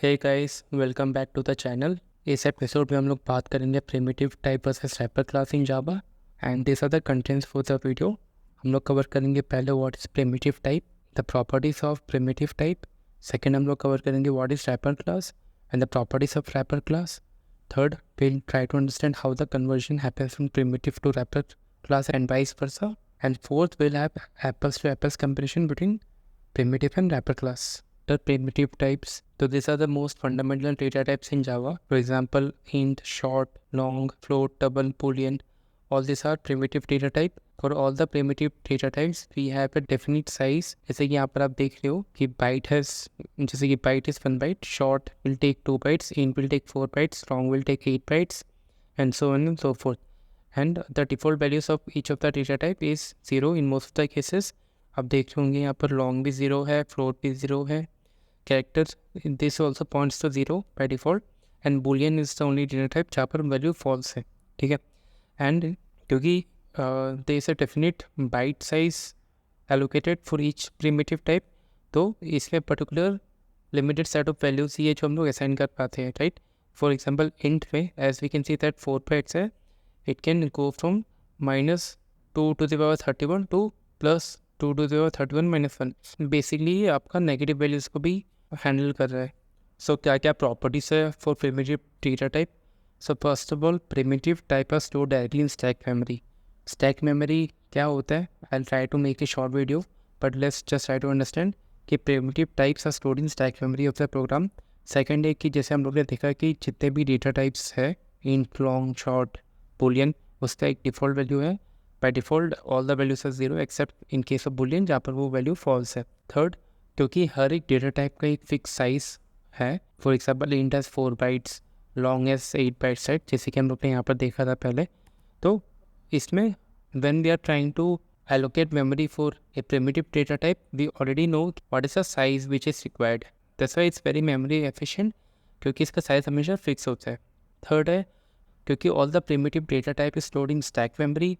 Hey guys, welcome back to the channel. इस episode में हम लोग बात करेंगे primitive type versus wrapper class in Java and this are the contents for the video. हम लोग कवर करेंगे पहले what is primitive type, the properties of primitive type. Second हम लोग कवर करेंगे what is wrapper class and the properties of wrapper class. Third will try to understand how the conversion happens from primitive to wrapper class and vice versa. And fourth will have apples to apples comparison between primitive and wrapper class. The primitive types, so these are the most fundamental data types in Java. For example, int, short, long, float, double, boolean, all these are primitive data type. For all the primitive data types we have a definite size. जैसे कि यहाँ पर आप देख रहे हो कि byte has, जैसे कि byte is 1 byte, short will take 2 bytes, int will take 4 bytes, long will take 8 bytes, and so on and so forth. And the default values of each of the data type is 0 in most of the cases. आप देख रहे होंगे यहाँ पर long भी 0 है, float भी 0 है, characters this also points to 0 by default, and boolean is the only data type जहाँ पर वैल्यू फॉल्स है। ठीक है, एंड क्योंकि there is a definite byte size allocated for each primitive type, तो इसमें particular limited set of values ही है जो हम लोग असाइन कर पाते हैं, राइट। फॉर एग्जाम्पल इंट में as we can see that 4 bytes है, it can go from -2 to the power 31 to +2 to the power 31 - 1। Basically आपका नेगेटिव वैल्यूज़ को भी हैंडल कर रहा है। सो क्या क्या प्रॉपर्टीज है for primitive data type. So first of all, primitive type are stored directly in stack memory. Stack memory क्या होता है, I will try to make a short video, but let's just try to understand कि primitive types are stored in stack memory of the program. Second है कि जैसे हम लोग ने देखा कि जितने भी डेटा टाइप्स है, इंट, लॉन्ग, शॉर्ट, बूलियन, उसका एक डिफ़ॉल्ट वैल्यू है। By default all the values are 0 except in case of boolean जहाँ पर वो वैल्यू फॉल्स है। थर्ड, क्योंकि हर एक डेटा टाइप का एक फिक्स साइज है। For example int has 4 bytes, long has 8 bytes, right, जैसे कि हम लोग ने यहाँ पर देखा था पहले। तो इसमें when we are trying to allocate memory for a primitive data type, we already know what is the size which is required. That's why it's very memory efficient, क्योंकि इसका साइज हमेशा फिक्स होता है। थर्ड है क्योंकि all the primitive data type is stored in stack memory.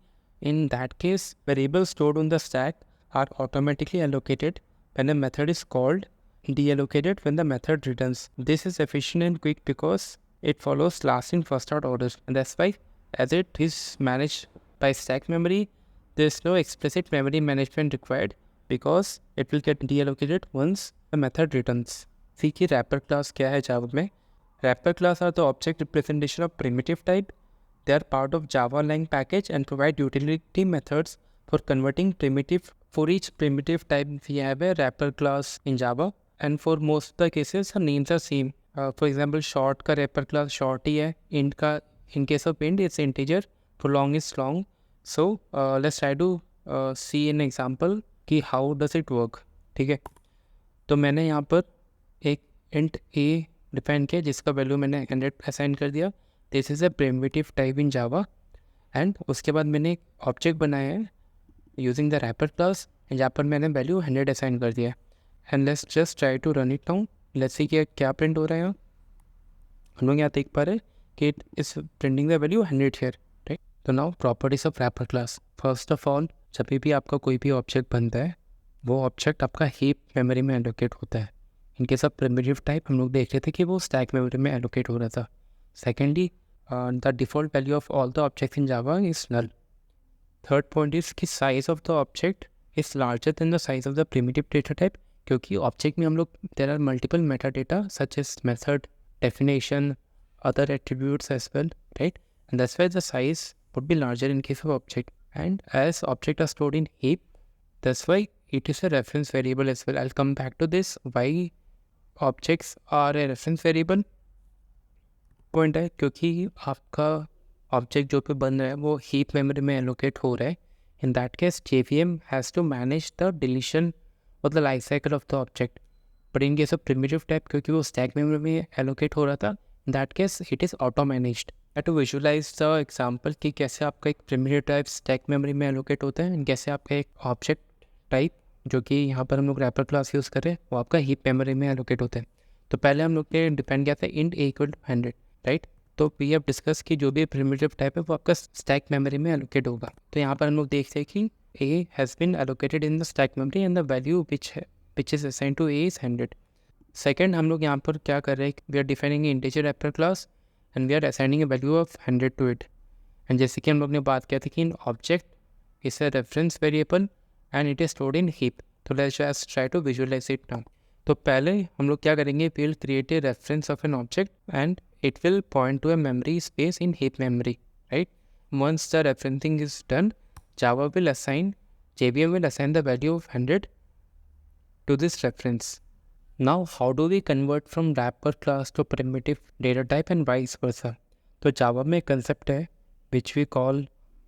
In that case, variables stored on the stack are automatically allocated when a method is called, deallocated when the method returns. This is efficient and quick because it follows last in first out order, and that's why as it is managed by stack memory, there is no explicit memory management required because it will get deallocated once the method returns. सीखिए wrapper class क्या है जावा में। Wrapper class are the object representation of primitive type. They are part of Java Lang package and provide utility methods for converting primitive. For each primitive type, we have a wrapper class in Java, and for most of the cases, the names are same. For example, short का wrapper class short ही है, int का in case of int it's integer, for long is long. So let's try to see an example कि how does it work। ठीक है, तो मैंने यहाँ पर एक int a डिफाइन किया जिसका वैल्यू मैंने 100 असाइन कर दिया। This is a primitive type in Java, and उसके बाद मैंने एक ऑब्जेक्ट बनाया है यूजिंग द रैपर क्लास, जहाँ पर मैंने वैल्यू 100 असाइन कर दिया। And let's just try to run it down. Let's see कि क्या प्रिंट हो रहा है यहाँ। हम लोग यहाँ देख पा रहे हैं कि it is printing the value 100 here, right. तो now properties of wrapper class. First of all, जब भी आपका कोई भी ऑब्जेक्ट बनता है, वो ऑब्जेक्ट आपका हीप मेमोरी में एलोकेट होता है। इन केस ऑफ प्रिमिटिव टाइप हम लोग देख रहे थे कि वो स्टैक मेमोरी में एलोकेट हो रहा था। Secondly, the default value of all the objects in Java is null. Third point is कि size of the object is larger than the size of the primitive data type, क्योंकि object में हम लोग there are multiple meta data such as method, definition, other attributes as well, right? And that's why the size would be larger in case of object. And as objects are stored in heap, that's why it is a reference variable as well. I'll come back to this, why objects are a reference variable. Point है क्योंकि आपका object जो पे बन रहा है वो heap memory में एलोकेट हो रहा है। In that case JVM has to manage the deletion of the life cycle of the object. But in case of primitive type, क्योंकि वो स्टैक मेमोरी में एलोकेट हो रहा था, in that case it is auto managed. To visualize the example कि कैसे आपका एक प्रिमिटिव टाइप स्टैक मेमोरी में एलोकेट होता है, कैसे आपका एक ऑब्जेक्ट टाइप जो कि यहाँ पर हम लोग रैपर क्लास यूज़ कर रहे हैं वो आपका हीप मेमोरी में एलोकेट होता है। तो पहले हम लोग ने डिपेंड किया था int a = 100, राइट। तो वी हैव डिस्कस कि जो भी प्रिमिटिव टाइप है वो आपका स्टैक मेमोरी में एलोकेट होगा। तो यहाँ पर हम लोग देखते हैं कि a has been allocated in the stack memory and the value which is assigned to a is 100। Second, हम लोग यहाँ पर क्या कर रहे हैं, we are defining integer wrapper class and we are assigning a value of 100 to it. And जैसे कि हम लोग ने बात किया था कि इन object is a reference variable and it is stored in heap. तो let's just try to visualize it now. तो पहले हम लोग क्या करेंगे, we will create a reference of an object and it will point to a memory space in heap memory, right? Once the referencing is done, JVM will assign the value of 100 to this reference. Now, how do we convert from wrapper class to primitive data type and vice versa? तो Java में concept है which we call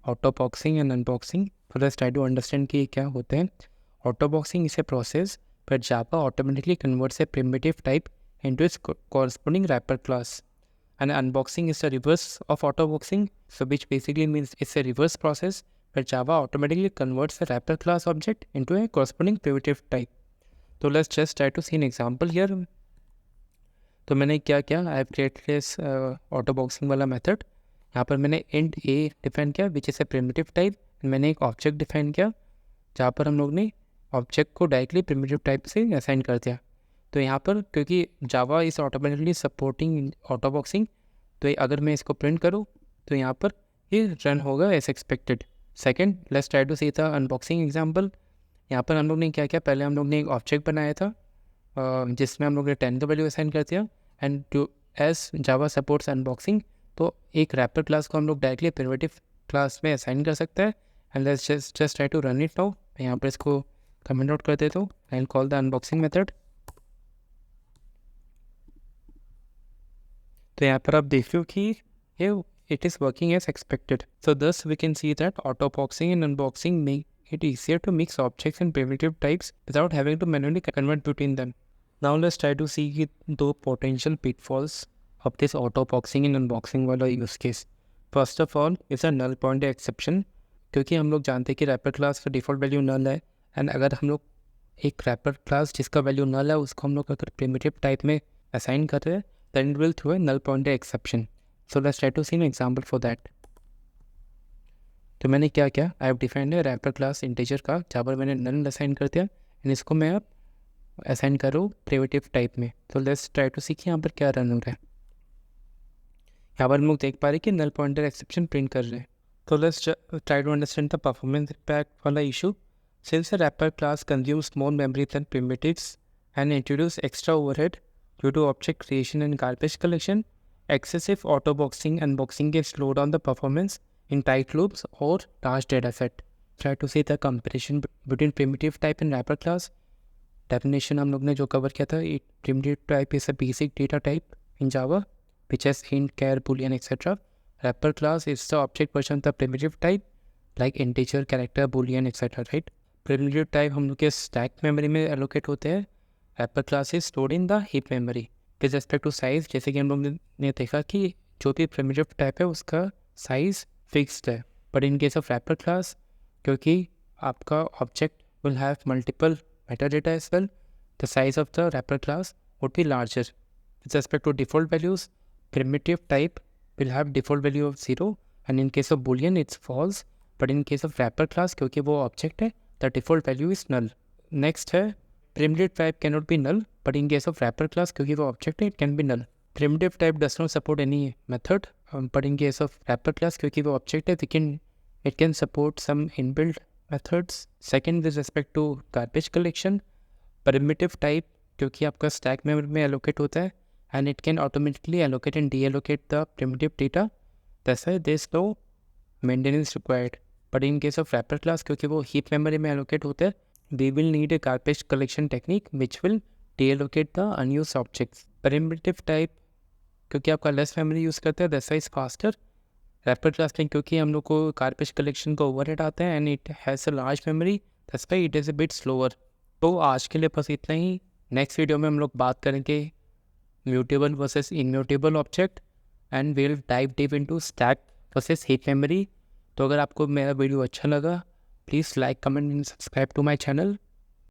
autoboxing and unboxing. So let's try to understand कि क्या होते हैं. Autoboxing is a process where Java automatically converts a primitive type into its corresponding wrapper class. And unboxing is the reverse of autoboxing, so which basically means it's a reverse process where Java automatically converts the wrapper class object into a corresponding primitive type. So let's just try to see an example here. तो मैंने क्या किया, I have created this ऑटोबॉक्सिंग वाला method. यहाँ पर मैंने int ए define किया which is a primitive type. मैंने एक ऑब्जेक्ट डिफाइन किया जहाँ पर हम लोग ने ऑब्जेक्ट को डायरेक्टली प्रिमिटिव टाइप से असाइन कर दिया. तो यहाँ पर क्योंकि जावा इज़ ऑटोमेटिकली सपोर्टिंग ऑटोबॉक्सिंग, तो अगर मैं इसको प्रिंट करूँ तो यहाँ पर ये रन होगा as expected. Second, let's try to see the unboxing example. यहाँ पर हम लोग ने क्या किया, पहले हम लोग ने एक ऑब्जेक्ट बनाया था जिसमें हम लोग ने 10 का वैल्यू असाइन कर दिया. And two as Java supports unboxing, तो एक रैपर क्लास को हम लोग डायरेक्टली प्रिमिटिव क्लास में असाइन कर सकते हैं. And let's just try to run it now. मैं यहाँ पर इसको कमेंट आउट कर देता हूँ and call the unboxing method. तो यहाँ पर आप देख रहे हो कि ये it is working as expected. So thus we can see that autoboxing and unboxing make it easier to mix objects and primitive types without having to manually convert between them. Now let's try to see the potential pitfalls of this autoboxing and unboxing वाला use case. First of all, is a null pointer exception. क्योंकि हम लोग जानते हैं कि wrapper class का default value नल है, and अगर हम लोग एक रैपर क्लास जिसका वैल्यू नल है उसको हम लोग अगर प्रिमिटिव टाइप में असाइन कर रहे हैं, then it will throw a null pointer exception. So let's try to see an example for that. तो मैंने क्या किया, I have defined a wrapper class integer का जहाँ पर मैंने नल असाइन कर दिया एंड इसको मैं अब असाइन करूँ प्रिमिटिव टाइप में. तो लेट्स ट्राई टू सी कि यहाँ पर क्या रन हो रहा है. यहाँ पर हम लोग देख पा रहे हैं कि नल पॉइंटर एक्सेप्शन प्रिंट कर रहे हैं. तो let's try to understand the performance impact वाला issue. Since a wrapper class consumes more memory than primitives and introduce extra overhead due to object creation and garbage collection, excessive autoboxing and boxing can slow down the performance in tight loops or large dataset. Try to see the comparison between primitive type and wrapper class. Definition हम लोग ने जो cover किया था, primitive type is a basic data type in Java which has int, char, boolean, etc. Wrapper class is the object version of the primitive type like integer, character, boolean, etc. Right? Primitive type हम लोग के stack memory में allocate होते हैं. Wrapper class is stored in the heap memory. With respect to size, जैसे कि हम लोग ने देखा कि जो भी प्रिमिटिव टाइप है उसका साइज़ फिक्स्ड है. But in case of wrapper class, क्योंकि आपका object will have multiple meta data as well, the size of the wrapper class would be larger. With respect to default values, primitive type will have default value of 0 and in case of boolean it's false. But in case of wrapper class, क्योंकि वो object है, the default value is null. Next है primitive type cannot be null, but in case of wrapper class, क्योंकि वो object है, it can be null. Primitive type does not support any method, but in case of wrapper class, क्योंकि वो object है, it can support some inbuilt methods. Second, with respect to garbage collection, primitive type क्योंकि आपका stack memory में allocate होता है, and it can automatically allocate and deallocate the primitive data. That's why there is no maintenance required. But in case of wrapper class, क्योंकि वो heap memory में allocate होता है, we will need a garbage collection technique which will deallocate the unused objects. Primitive type क्योंकि आपका less memory use करते हैं, that's why it's faster. Wrapper class में क्योंकि हम लोग को garbage collection का overhead आता है and it has a large memory, that's why it is a bit slower. तो आज के लिए बस इतना ही. नेक्स्ट वीडियो में हम लोग बात करेंगे mutable versus immutable object and we'll dive deep into stack versus heap memory. तो अगर आपको मेरा वीडियो अच्छा लगा, please like, comment and subscribe to my channel.